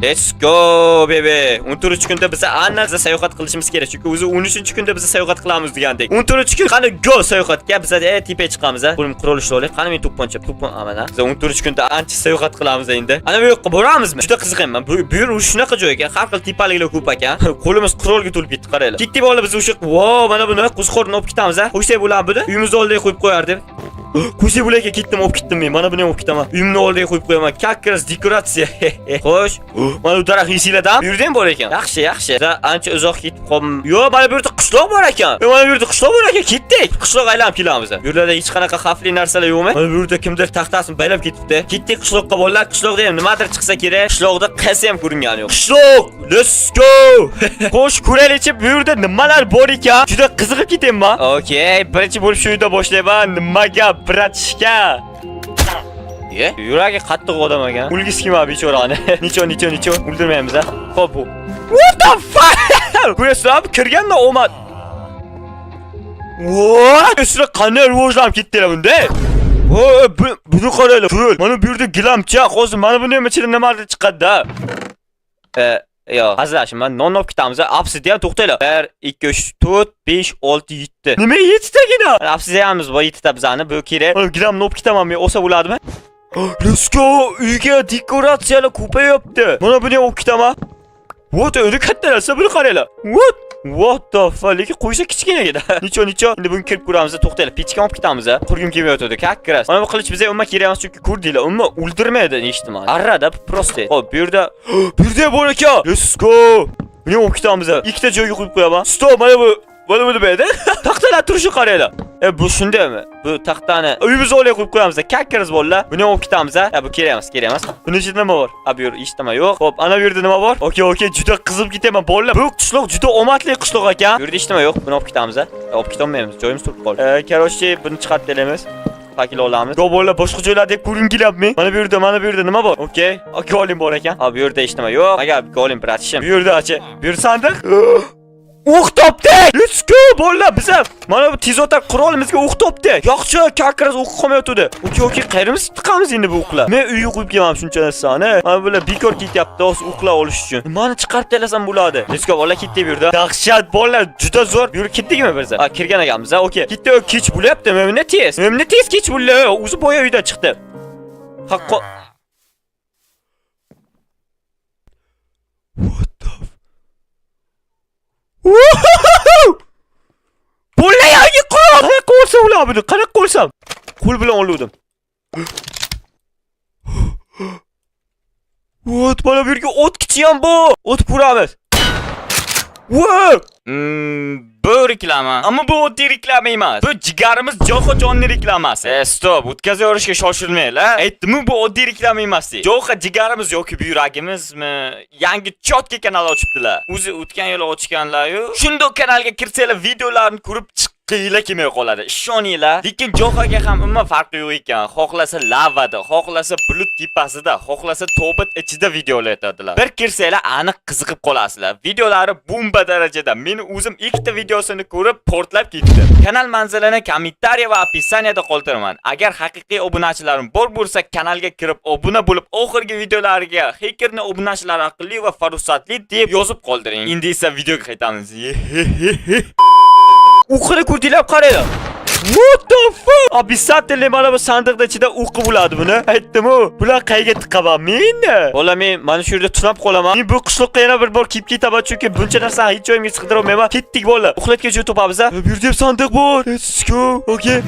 Let's go baby. 13 kunda biz annaza sayohat qilishimiz kerak. Chunki o'zi 13 kunda biz sayohat qilamiz degandek. 13 kun qani go sayohatga biz tepaga chiqamiz. Qo'lim qurilish olaylik. Qani men to'pponcha amana. Biz 13 kunda ancha sayohat qilamiz endi. Ana bu yoqqa boramizmi? Juda qiziqman. Bu yer shunaqa joy ekan. Har xil tepaliklar ko'p ekan. Qo'limiz qurolga to'lib ketdi, qaranglar. Ketdik bola biz o'sha, "Voy, mana buni qo'shqorni olib ketamiz a." Qo'ysak bo'ladi buni. Uyimiz oldiga qo'yib qo'yardim. Qo'ysak bo'ladi, ketdim, olib ketdim men. Mana buni olib ketaman. Uyimni oldiga qo'yib qo'yaman. Kakras dekoratsiya. Xo'sh. Mana bu daraxt yesilardan bu yerda ham bor ekan. Yaxshi, yaxshi. Ancha uzoq ketib qoldim. Yo'q, mana bu yerda qishloq bor ekan. Mana bu yerda qishloq bor ekan. Ketdik. Qishloq aylanib kelamiz. Bu yerda hech qanaqa xavfli narsalar yo'qmi? Mana bu yerda kimdir taxtasini baylab ketibdi. Ketdik qishloqqa bolalar. Qishloqda ham nimadir chiqsa kerak. Qishloqda qaysi ham ko'ringani yo'q. Qishloq, let's go. Xo'sh, ko'raylik bu yerda nimalar bor ekan. Juda qiziqib ketyapman. Okay, birinchi bo'lib shu yerda boshlayman. Nimaga bratishka? Yuragi qattiq odam ekan. O'lgisi kelmadi bechorani. Nicho o'ldirmaymiz a. Xo'p bu. What the fuck? Ko'rasizmi? Kirganda omad. What? Sizlar qanday rivojlanib ketdilar bunda? Voy, buni qaranglar. Mana bu yerda gilamcha, hozir mana buni ham ichida nimadir chiqadi-da. Yo'q, hazillashim, men non olib ketamiz. Obsidian to'xtanglar. 1 2 3 4 5 6 7. Nima 7 tagina? Obsidianimiz bor 7 ta bizani. Bu kerak. Gilamni olib ketaman men, olsa bo'ladimi? Let's go. Uyga dekoratsiyalar ko'payapti. Mana buni olib ketaman. What? O'zi katta narsa, buni qaranglar. What the fuck? Lekin qo'ysa kichkina edi. Nicho. Endi buni kirib ko'ramiz. To'xtanglar, pechka olib ketamiz. Qurgim kelmayotdi. Kakras. Mana bu qilich bizga umuman kerak emas, chunki ko'rdinglar, umuman o'ldirmaydi, eshitdim. Arrada prosta. Xo'p, bu yerda bor ekan. Let's go. Buni olib ketamiz. Ikkita joyga qo'yib qo'yaman. Stop, mana bu bo'lmaydi. Taxtalar turishi qaranglar. Bu shundaymi? Bu taxtani uyimiz oldiga qo'yib qo'yamiz. Kakkiz bolalar. Buni olib ketamiz. Bu kerak emas. Buni ichida nima bor? Bu yer eshitma yo'q. Xo'p, ana bu yerda nima bor? Okay, juda qizib ketaman bolalar. Bu qishloq juda omadli qishloq ekan. Bu yerda eshitma yo'q. Buni olib ketamiz. Olib ketolmaymiz. Joyimiz turib qoldi. Korоче, buni chiqarib beramiz. Pakil olamiz. Bolalar boshqa joylarda ko'ringilyapmi? Mana bu yerda nima bor? Okay, olim bor ekan. Bu yerda eshitma yo'q. Aga, olim bratishim. Bu yerda-chi. Bu yer sandiq. O'q topdik! Let's go bolalar, biz mana bu tezroq qurolimizga o'q topdik. Yaxshi, kakras o'q qolmayotdi. Okay, qayerimiz tiqamiz endi bu o'qlar? Men uyga qo'yib kelmam shuncha narsani. Mana bular bekor ketyapti, o'qlar olish uchun. Nimani chiqarib taslasam bo'ladi? Let's go bolalar, ketdik bu yerda. Dahshat bolalar, juda zo'r. Bu yerga ketdikmi biz? Kirgan ekanmiz. Okay, ketdik, kech bo'lyapti. Menimni tez kech bo'ldi. O'zi boya uydan chiqdi. Haqqo. Bo'la yangi qurol. Qanaqa olsam ular buni? Qanaqa olsam? Qo'l bilan oldim. What? Mana bu yerga o't kichi ham bor. O't puramiz. Wow! Bu reklama. Ammo bu oddiy reklama emas. Bu jigarimiz Joxojonning reklamasi. Stop, o'tkazaverishga shoshilmanglar. Aytdim-ku, bu oddiy reklama emas. Joxa jigarimiz yoki yuragimizmi? Yangi chotka kanal ochibdilar. O'zi o'tgan yil ochganlar-yu. Shundoq kanalga kirsanglar, videolarni ko'rib qiyla kelmay qoladi. Ishoninglar. Lekin Joxaga ham umuman farqi yo'q ekan. Xohlasa lavada, xohlasa bulut tepasida, xohlasa tobit ichida videolar aytadilar. Bir kirsanglar aniq qiziqib qolasizlar. Videolari bomba darajada. Men o'zim ikkita videosini ko'rib portlab ketdim. Kanal manzilini kommentariy va opisaniyada qoldiraman. Agar haqiqiy obunachilarim bor bo'lsa, kanalga kirib obuna bo'lib, oxirgi videolariga Hackerning obunachilari aqlli va farosatli deb yozib qoldiring. Endi esa videoga qaytamiz. O'qini ko'rdinglar, qaranglar. What the fuck? Obisatli mana bu sandiqda ichida o'qi bo'ladi buni. Aytdim-ku, bular qayga tiqaman men? Bola, men mana shu yerda tunab qolaman. Men bu qishloqqa yana bir bor kelib ketaman, chunki buncha narsani hech joyimga sig'dira olmayman. Ketdik bolalar. Uxlatga joy topamiz. Bu yerda ham sandiq bor. Let's go. Okay.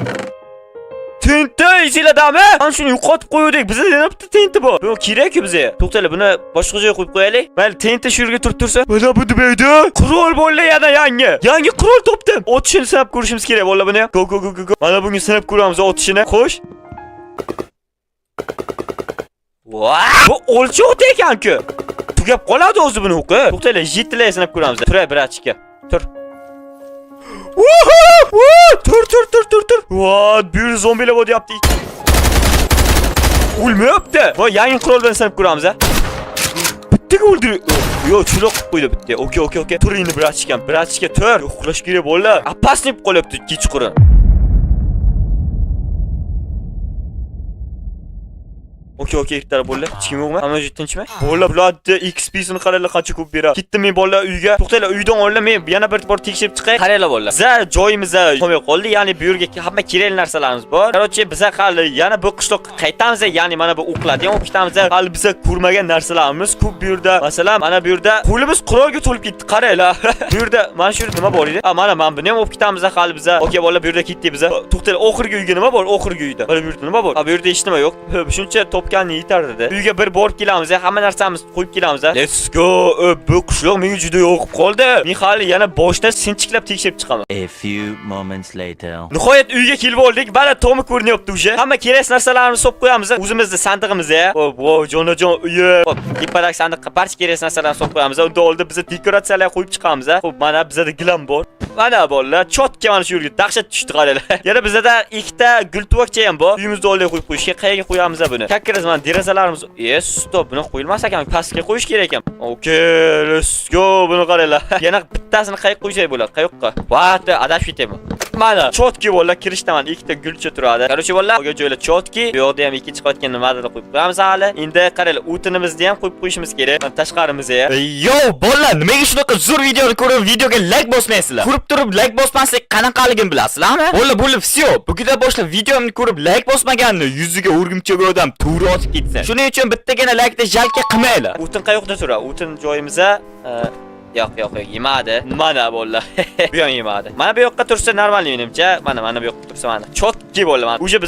Tenti izladami? Ana shuni yo'qotib qo'ydik. Bizda yana bitta tenti bor. Bu kerak-ku bizga. To'xtanglar, buni boshqa joyga qo'yib qo'yaylik. Mayli, tenti shu yerga turib tursa. Mana bu demaydi. Qurol bolalar yana yangi qurol topdim. Otishini sinab ko'rishimiz kerak bolalar buni. Go. Mana bunga sinab ko'ramiz otishini. Xo'sh. Bu o'lcha o't ekan-ku. Tugab qoladi o'zi buni o'qi. To'xtanglar, jetlar sinab ko'ramiz. Turay, bratchika. Tur. Tur. What? Bir zombilar bo'lyapti. O'lmayapti. Voy, yangi qurol bilan sinab ko'ramiz. Bittaga o'ldirib. Yo'q, chuloq qilib qo'ydi bitta. Okay. Tur endi bratchika, tur. Uxlash kerak bolalar. Опасный bo'lib qolyapti ikki. 3 qurol. Okey okey yigitlar bolalar. Hech kim yo'qmi? Hamma tinchmi? Bolalar bularni XP'sini qaranglar qancha ko'p beradi. Ketdim men bolalar uyga. To'xtanglar, uydan olib men yana bir bor tekshirib chiqay. Qaranglar bolalar. Biza joyimizda qolmay qoldi. Ya'ni bu yerga hamma kerakli narsalarimiz bor. Qarochi biza hali yana bu qishloqqa qaytamiz. Ya'ni mana bu o'qiladigan o'qitamizda hali biza ko'rmagan narsalarimiz ko'p bu yerda. Masalan, mana bu yerda qo'limiz qurolga to'lib ketdi. Qaranglar. Bu yerda mana shu yerda nima bor edi? Mana buni ham olib ketamiz hali biza. Okey bolalar, bu yerda ketdik biza. To'xtanglar, oxirgi uyga nima bor? Oxirgi uyda. Mana bu yerda nima bor? Bu yerda hech nima yo'q. Shuncha topganni yetardi. Uyga bir borib kelamiz, hamma narsamizni qo'yib kelamiz. Let's go. Bu qishloq menga juda yoqib qoldi. Men hali yana boshdan sinchiklab tekshirib chiqaman. A few moments later. Nihoyat uyga kelib oldik. Mana tomi ko'rinyapti o'sha. Hamma kerak narsalarni solib qo'yamiz. O'zimizni sandig'imizga. Voy jonajon uyi. Hop, tepadagi sandiqqa barcha kerak narsalarni solib qo'yamiz. Unda oldin biza dekoratsiyalar qo'yib chiqamiz. Xo'p, mana bizada gilam bor. Mana bolalar, chotka mana shu yerga dahshat tushdi qaranglar. Yana bizada ikkita gultuvokcha ham bor. Uyimizda olib qo'yib qo'yishga qayerga qo'yamiz buni? Kakkiriz mana derazalarimiz. Stop, buni qo'yilmas ekan, pastga qo'yish kerak ekan. Okay, let's go. Buni qaranglar. Yana bittasini qayerga qo'ysak bo'ladi? Qayoqqa? What? Adashib ketaymi? Mana chotki bolalar, kirishda mana ikkita gulcha turadi. Qarochi bolalar, bu joylar chotki. Bu yoqda ham ikkinchi qavatga nimadir qo'yib qo'yamiz hali. Endi qaranglar, o'tinimizni ham qo'yib qo'yishimiz kerak. Mana tashqarimizga. Yo, bolalar, nimaga shunaqa zo'r videoni ko'rib, videoga like bosmaysizlar? Ko'rib turib like bosmasak qanaqaligini bilasizlarmi? Bolalar, всё. Bugundan boshlab videomni ko'rib like bosmaganni yuziga o'rgimchak odam to'g'ri otib ketsin. Shuning uchun bittagina like-ni jalka qilmanglar. O'tin qayoqda turadi? O'tin joyimizda yo'q, yemadi. Mana bolalar. Bu ham yemadi. Mana bu yoqqa tursa normal menimcha. Mana bu yoqqa tursa mana. Chotki bo'laman. O'sha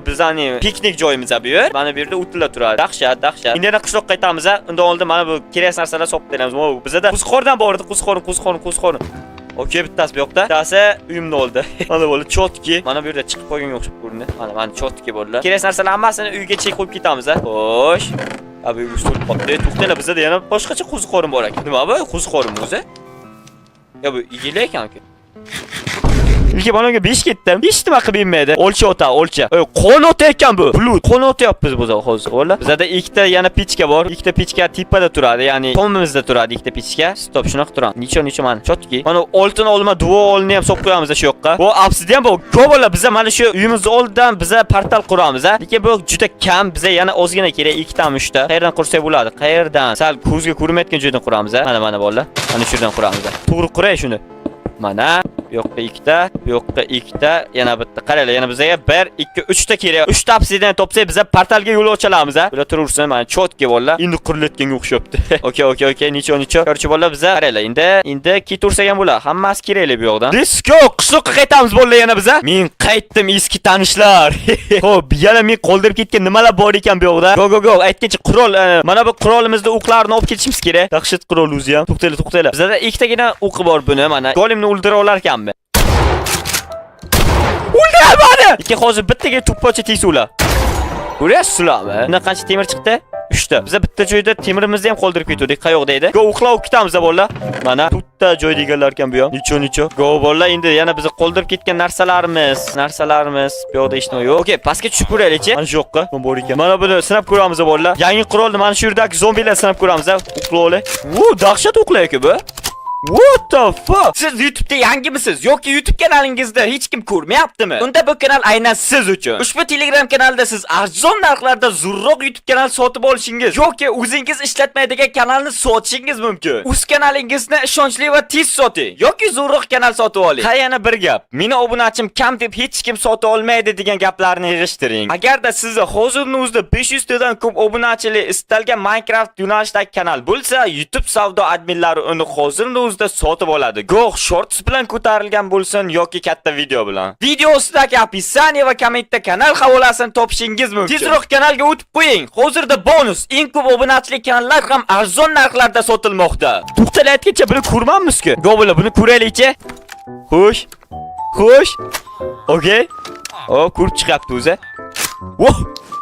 bizani piknik joyimiz bu yer. Mana bu yerda o'tlar turadi. Dahshat. Endi yana qishloqqa qaytamiz. Undan oldin mana bu kerak narsalar solib beramiz. Bizada qo'ziqordan bor edi, qo'ziqor. Okey, bittasi bu yoqda. Bittasi uyimda oldi. Mana bo'la chotki. Mana bu yerda chiqib qolganga o'xshab ko'rindi. Mana chotki bolalar. Kerak narsalar hammasini uyga chek qo'yib ketamiz. Xo'sh. Abi usul qopdi. To'xtanglar, bizda yana boshqacha qo'ziqorim bor ekan. Nima bu? Qo'ziqorim o'zi? Ya bu igili ekan-ku. Ilki baloga 5 ketdim. Hech nima qilib bermaydi. O'lcha. Qon o'tayotgan bu. Bulut. Qon o'tyapmiz biz hozir. O'la. Bizda ikkita yana pechka bor. Ikkita pechka tepada turadi, ya'ni tomimizda turadi ikkita pechka. Stop, shunaqa turadi. Nicho mana chotki. Mana oltin olma, duo olni ham solib qo'yamiz shu yoqqa. Bu obsidian bu. Ko'plar biza mana shu uyimiz oldidan biza portal quramiz, lekin bu juda kam. Biza yana ozgina kerak, 2 ta 3 ta. Qayerdan qursak bo'ladi? Qayerdan? Sal ko'zga ko'rinmayotgan joydan quramiz. Mana bolalar. Mana shu yerdan quramiz. To'g'ri quray shuni. Mana bu yoqqa 2 ta, bu yoqqa 2 ta, yana bitta. Qaranglar, yana bizga 1, 2, 3 ta kerak. 3 ta obsidian topsak biza portalga yo'l ochamiz, Bular turaversin, mana chotga bolalar. Endi qurilayotganga o'xshabdi. Okey, nicho. Qarchi bolalar biza qaranglar, endi ketaversak ham bo'ladi. Hammasi kerakli bu yoqdan. Let's go. Qishloqqa qaytamiz bolalar yana biza. Men qaytdim, eski tanishlar. Xo'p, yana men qoldirib ketgan nimalar bor ekan bu yoqda? Go. Aytgancha qurol, mana bu qurolimizda o'qlarni olib ketishimiz kerak. Dahshat qurol o'zi ham. To'xtanglar. Bizda ikkitagina o'qi bor buni, mana. Golimni o'ldira olar ekanmi? O'ldirmadi. Ikki hozir bittaga to'ppocha teysuvlar. Ko'ryapsizlarmi? Bundan qancha temir chiqdi? 3 ta. Biz bitta joyda temirimizni ham qoldirib ketdik. Qayoqda edi? Go uxlab ketamiz bolalar. Mana bitta joyda egallar ekan bu ham. Nicho. Go bolalar, endi yana biz qoldirib ketgan narsalarimiz bu yoqda hech nima yo'q. Okey, pastga tushib ko'raylik-chi. Mana shu yoqqa bor ekan. Mana buni sinab ko'ramiz bolalar. Yangi qurolni mana shu yerdagi zombilar sinab ko'ramiz. Uxlaylik. Dahshat uxlayapti bu. What the fuck? Siz YouTube'da yangimisiz yoki YouTube kanalingizda hech kim ko'rmayaptimi? Unda bu kanal aynan siz uchun. Ushbu Telegram kanalda siz arzon narxlarda zo'rroq YouTube kanal sotib olishingiz yoki o'zingiz ishlatmaydigan kanalni sotishingiz mumkin. O'z kanalingizni ishonchli va tez soting yoki zo'rroq kanal sotib oling. Ha, yana bir gap. Meni obunachim kam deb hech kim sota olmaydi degan gaplarni yig'ishtiring. Agarda sizda hozirning o'zida 500 tadan ko'p obunachilik istalgan Minecraft yo'nalishidagi kanal bo'lsa, YouTube savdo adminlari uni hozirning o'zida sotib oladi. Goh shorts bilan ko'tarilgan bo'lsin yoki katta video bilan. Video ostidagi opisiya va kommentda kanal havolasini topishingiz mumkin. Tezroq kanalga o'tib qo'ying. Hozirda bonus eng ko'p obunachilik kanallar ham arzon narxlarda sotilmoqda. To'xtalib aytgancha buni ko'rmanmiz-ku. Go bo'la, buni ko'raylik-chi. Xo'sh. Okey. Ko'rib chiqyapti o'zi.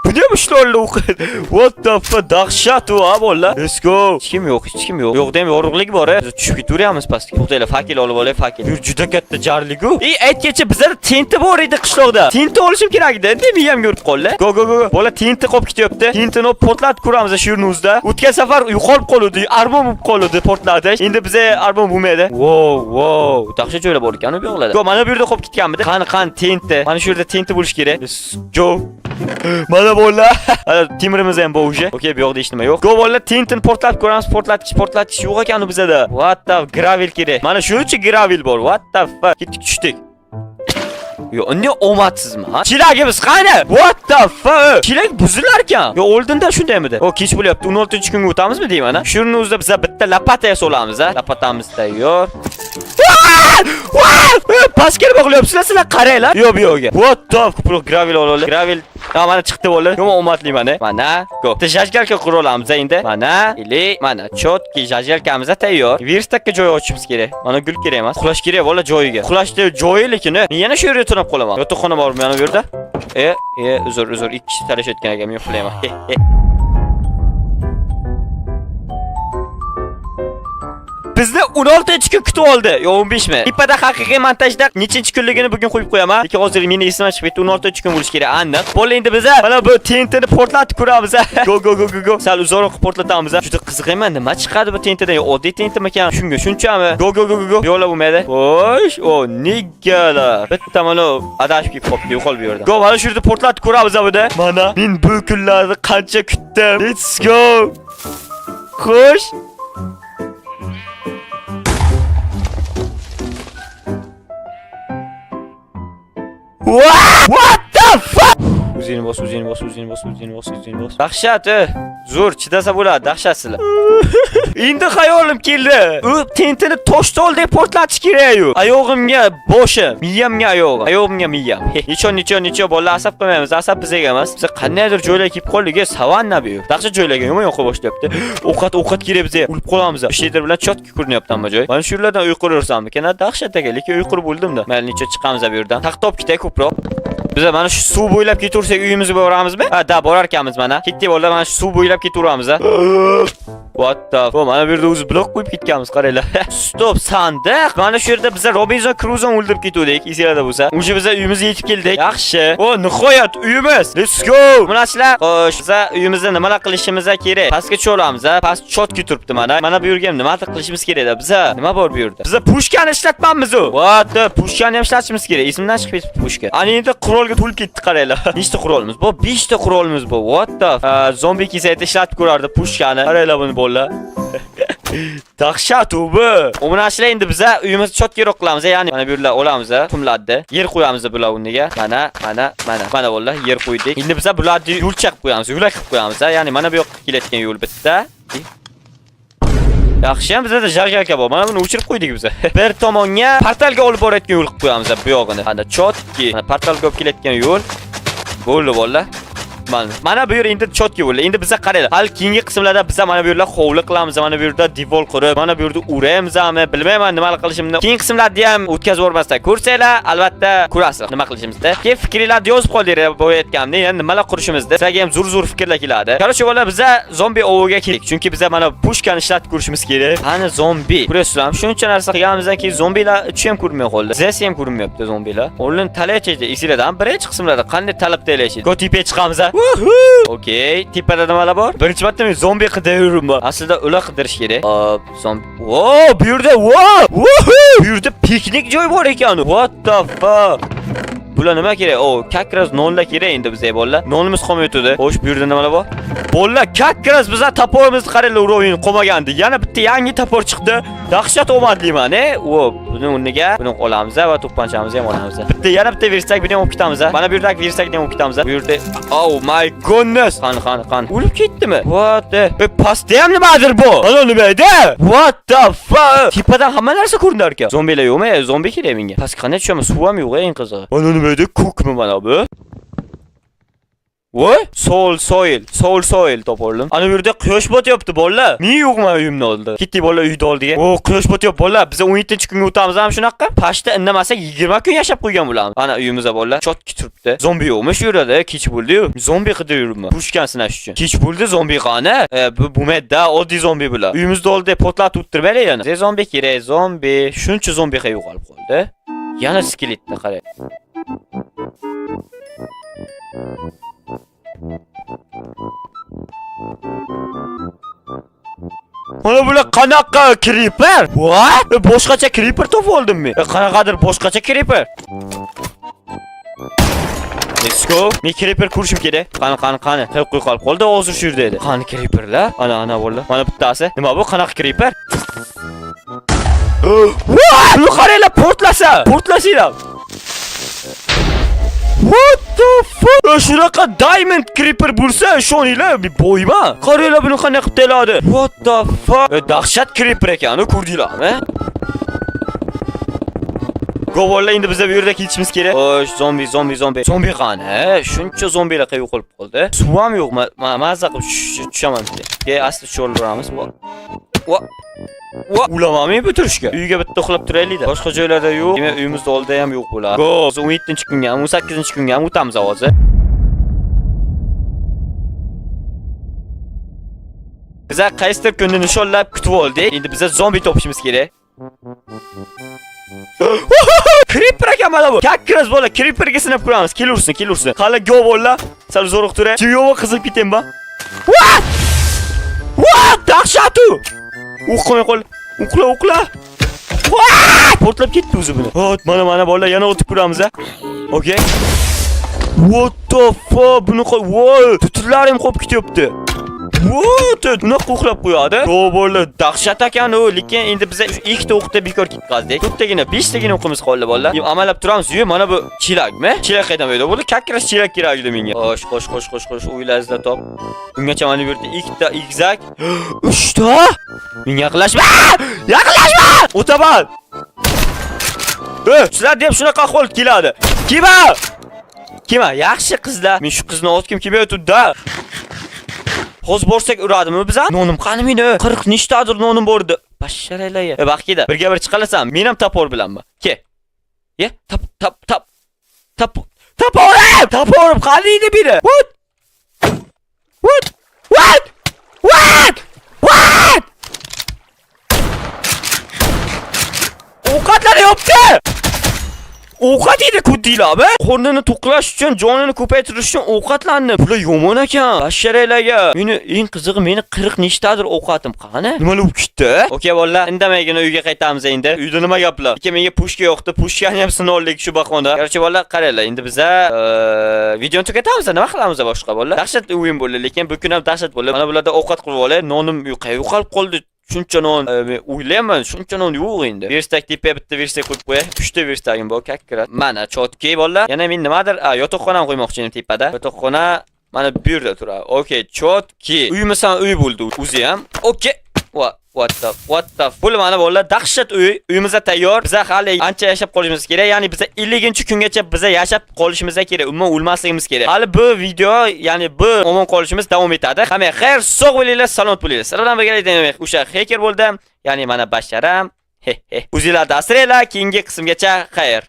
Bu ne müşterli o'qiydi? What the fuck? Dahshat u bolalar. Let's go. Hech kim yo'q. Yo'qda ham yorug'lik bor. Biz tushib ketaveramiz pastga. To'xtanglar, fakil olib olay, fakil. Yur, juda katta jarlik-ku. Aytgancha bizlar tenti bor edi qishloqda. Tenti olishim kerak edi. Endi men ham ko'rib qoldi. Go. Bola tenti qolib ketyapti. Tentini portlatib ko'ramiz shu yerning o'zida. O'tgan safar yo'qolib qoldi, armon bo'lib qoldi portlatish. Endi bizga armon bo'lmaydi. Wow. Dahshat joylar bor ekan bu yoqlarda. Mana bu yerda qolib ketganmidi? Qani tenti. Mana shu yerda tenti bo'lish kerak. Let's go. Mana Mana bolalar. Temirimiz ham bor uje. Okey, bu yoqda hech nima yo'q. Go bolalar, tintin portlatib ko'ramiz. Portlatgich yo'q ekan bizda. What the gravel kerak. Mana shuning uchun gravel bor. What the fuck? Ketdik, tushdik. Yo, ne omadsizmi? Chilagimiz qani? What the fuck? Chilag buzilar ekan. Yo, oldinda shundaymi? O, kech bo'lyapti. 16-kunga o'tamizmi deyman, ha? Shuni o'zida biz bitta lapataga solamiz, ha? Lapatamiz tayyor. Pastga bog'layapsizlar, sizlar qaranglar. Yo'q, bu yo'q. What the fuck? Gravel oladi. Gravel. Ha, mana chiqdi bo'ldi. Yomon omadliman, ha? Mana, go. Bitta jajgalka qura olamiz endi. Mana, mana chotki jajgalkamiz tayyor. Verstakka joy ochishimiz kerak. Mana gul kerak emas. Uxlash kerak bo'la joyiga. Uxlashda joyi lekin, men yana shu yerga tunab qolaman. Yotoqxona bormi mana bu yerda? Uzr, ikki kishi talashayotgan ekan, men uxlayman. Bizni 16-kun kutib oldi. Yo, 15 mi? Tepada haqiqiy montajda nechinchi kunligini bugun qo'yib qo'yaman. Lekin hozir meni esimdan chiqib ketdi. 16-kun bo'lish kerak, aniq. Bo'ldi, endi biz mana bu tentini portlatib ko'ramiz. Go. Sal uzoqroq portlatamiz. Juda qiziqman, nima chiqadi bu tentidan? Yo, oddiy tentimi ekan? Shunchami? Go. Yo'la bo'lmaydi. Xo'sh, o negalar? Bitta mana adashib kelib qopdi, yo'qol bu yerda. Go, mana shu yerda portlatib ko'ramiz buni. Mana men bu kunlarni qancha kutdim. Let's go. Xo'sh. What the fuck? O'zingni bos. Dahshat. Zo'r, chidasa bo'ladi, dahshatsizlar. Endi xayolim keldi. U tentini tosh-to'ldek portlatish kerak-ku. Oyog'imga boshim, miyamga oyog'im, oyog'imga miyam. Necha bolalar asab qilmaymiz, asab bizga emas. Biz qandaydir joylarga kelib qoldik, savanna bu. Dahshat joylarga yomon yoqa boshlayapti. Ovqat kerak bizga, o'lib qolamiz. Shaydir bilan chotki ko'rinyapti hamma joy. Mana shu yerlardan uyqu ko'rsammikan, dahshat aka, lekin uyqu bo'ldim-da. Mayli, necha chiqamiz bu yerdan. Taqtob ketay ko'proq. Biz mana shu suv bo'ylab ketaversak uyimizga boramizmi? Ha, da, borar ekanmiz mana. Ketdik bolalar, mana shu suv bo'ylab ketaveramiz, ha. What the fuck? Mana bu yerda o'zi blok qo'yib ketganmiz, qaranglar. Stop, sandiq. Mana shu yerda biz Robinson Crusoe o'ldirib ketdik, esinglarda bo'lsa. Uncha biz uyimizga yetib keldik. Yaxshi. O, nihoyat uyimiz. Let's go. Bunachilar, xo'sh, biz uyimizda nimalar qilishimiz kerak? Pastga cho'lamiz, ha. Past chotki turibdi mana. Mana bu yerga nima qilishimiz kerak-da? Biz nima bor bu yerda? Biz pushkani ishlatmaymiz u. What the? Pushkani ham ishlatishimiz kerak. Esimdan chiqib ketdi pushka. Ana endi qurolga to'lib ketdi, qaranglar. Nechta qurolimiz bor? 5 ta qurolimiz bor. What the? Zombi kesayda ishlatib ko'rardi pushkani. Qaranglar buni bolalar. Dahshat u bu. O'manachilar endi biz uyimizni chotkiroq qilamiz, ya'ni mana bu yerlar olamiz, tumladdi. Yer qo'yamiz bular o'rniga. Mana bolalar, yer qo'ydik. Endi biz bularni yo'lcha qilib qo'yamiz, yo'lak qilib qo'yamiz, ya'ni mana bu yoqqa kelayotgan yo'l bitta. Yaxshi ham bizda jargarka bor. Mana buni o'chirib qo'ydik biz. Bir tomonga portalga olib borayotgan yo'l qilib qo'yamiz bu yog'ini. Mana chotki, mana portalga olib kelayotgan yo'l. Bo'ldi bolalar. Mana bu yer endi chotki bo'ldi. Endi biz qaranglar. Hal keyingi qismlarda biz mana bu yerlar hovli qilamiz, mana bu yerda devor qurib, mana bu yerda uramizmi, bilmayman nima qilishimni. Keyingi qismlarda ham o'tkazib o'rmasdan ko'rsanglar, albatta ko'rasizlar nima qilishimizni. Keyin fikringlarni yozib qo'yinglar bo'yayotganimda, ya'ni nimalar qurishimizni. Sizlarga ham zo'r fikirlar keladi. Qarshi bolalar, biz zombi oviga keldik. Chunki biz mana pushkani ishlatib ko'rishimiz kerak. Ana zombi. Ko'rasizlar, shuncha narsa qilganimizdan keyin zombilar ichi ham ko'rinmay qoldi. Zesi ham ko'rinmayapti zombilar. O'rnin talaychaydi. Esinglardan birinchi qismlarda qanday talab talaychaydi. Gotipe chiqamiz. Okey, tepada nimalar bor? Birinchi marta men zombi qidiryapman. Aslida ular qidirish kerak. Zombi. Bu yerda, bu yerda piknik joy bor ekan. What the fuck? Bular nima kerak? Kakras nonlar kerak endi bizga bolalar. Nonimiz qolmayotdi. Xo'sh, bu yerda nimalar bor? Bolalar, kakras bizlar toporimizni qaranglar, o'yin qolmagandi. Yana bitta yangi topor chiqdi. Dahshat omadliman, buni o'rniga buni olamiz va to'pponchamizni ham olamiz. Yana bitta versak, buni ham olib ketamiz. Mana bu yerdagi versakni ham olib ketamiz. Bu yerda, oh my goodness. Qani. O'lib ketdimi? What the? Pastda ham nimadir bu? Ana nima edi? What the fuck? Tepadan hamma narsa ko'rinar ekan. Zombilar yo'qmi? Zombi kerak menga. Pastga qanday tushaman? Suv ham yo'q, eng qizig'i. Ana nima edi? Ko'kmi mana bu? Voy, soul soil topordim. Ana bu yerda quyosh botyapti bolalar. Men yo'qman uyimni oldida. Ketdik bolalar uyni oldiga. Quyosh botyapti bolalar. Biz 17-kunga o'tamiz ham shunaqa. Pashta indamasa 20 kun yashab qo'ygan bo'lamiz. Ana uyimizda bolalar chotki turibdi. Zombi yo'qmi shu yerda? Kech bo'ldi-yu. Zombi qidiryapman. Pushkan sinash uchun. Kech bo'ldi, zombi qani? Bu bo'lmaydi-da, oddiy zombi bular. Uyimizda oldida potlatib o'tirmaylik yana. Zombi kerak, zombi. Shuncha zombi yo'qolib qoldi. Yana skeletni qarang. Mana bular qanaqa creeper? What? Boshqacha creeper topib oldim men. Qanaqadir boshqacha creeper. Let's go. Men creeper ko'rishim kerak. Qani. Qo'y qoldi, hozir shu yerda edi. Qani creeperlar? Ana bo'ldi. Mana bittasi. Nima bu? Qanaqa creeper? Buni qaranglar, portlasinglar. What the fuck? Shunaqa diamond creeper bo'lsa, ishoninglar, bir bo'yma. Qaranglar buni qanday qilib teladi. What the fuck? Dahshat creeper ekan, ko'rdinglarmi? Go'vorlar endi biz bu yerda ketishimiz kerak. Xo'sh, zombi. Zombi qani? Shuncha zombilar qayerga qolib qoldi? Suv ham yo'q. Mazza qilib tushaman sizga. Asta cho'ldiramiz. Ulamamay bitirishga. Uyga bitta uxlab turaylik-da. Boshqa joylarda yo'q. Demak, uyimizda oldida ham yo'q bular. Go, 17-kunga, 18-kunga ham o'tamiz hozir. Biz qaysidir kunni nishonlab kutib oldik. Endi biz zombi topishimiz kerak. Creeper ekan mana bu. Kakkiras bola, creeperga sinab ko'ramiz. Kelursin. Qala go'vorlar. Sal zo'riq turay. Kim yo'q qizib ketemba? What? Dahshat u. Uxlamay qol. Uxla. Portlab ketdi o'zi buni. Hop, mana bolalar yana o'tib ko'ramiz a. Okay. What the fuck? Buni voy, tuturlarim qolib ketyapti. What? Bunaqa uxlab qo'yadi. Bolalar dahshat ekan u, lekin endi biz ikkita o'qda bekor ketdik. To'rttagina, 5tagina o'qimiz qoldi bolalar. Amallab turamiz. Mana bu chelakmi? Chelak qaydan bo'ldi? Bu kakkiras chelak kerak edi menga. Xo'sh, o'ylaringizda top. Bungacha mana bu yerda ikkita egizak, 3ta. Menga yaqinlashma! O'taman. Sizlar deb shunaqa qo'l keladi. Kima? Yaxshi qizlar. Men shu qizni otgim kelmayotdi-da. Hozir borsak uradimi biz? Nonim qani meni? 40 nechtadir nonim bor edi. Basharaylar. Vaqtida birga bir chiqalasan, men ham tapor bilanmi? Ke. Ye, taporim qani edi beni? What? Ovqatlar yopti! Ovqat edi ko'rdinglarmi? Qornini to'qlash uchun, jonini ko'paytirish uchun ovqatlanni. Bular yomon ekan. Basharaylarga. Meni eng qizig'i, meni 40 nechtadir ovqatim qani? Nimalar bo'lib ketdi? Okay, bolalar, indamaygina uyga qaytamiz endi. Uyda nima gaplar? Lekin menga pushka yo'qdi. Pushkani ham sinovlik shu bahona. Qarchi bolalar, qaranglar, endi biz videoni tugatamiz. Nima qilamiz boshqa bolalar? Dahshat o'yin bo'ldi, lekin bu kun ham dahshat bo'ldi. Mana bularda ovqat qilib olay. Nonim yo'qolib qoldi. Shuncha non, o'ylayman, shuncha non yo'q endi. Verstak tepa bitta versak qo'yib qo'yay. 3 ta versagim bor, kakkirat. Mana chotki bolalar. Yana men nimadir, yotoqxonam qo'ymoqchi edim tepada. Yotoqxona mana bu yerda turadi. Okay, chotki. Uyimiz ham uy bo'ldi o'zi ham. Okay. What the Pul mana bolalar, dahshat uyimizda tayyor. Biz hali ancha yashab qolishimiz kerak. Ya'ni biz 50-kungacha biz yashab qolishimiz kerak. Umuman o'lmasligimiz kerak. Hali bu video, ya'ni bu omon qolishimiz davom etadi. Hamma xayr, sog' bo'linglar, salomat bo'linglar. Sizlar bilan birgalikda o'sha hacker bo'ldim. Ya'ni mana basharam. O'zingizlarni asranglar, keyingi qismgacha xayr.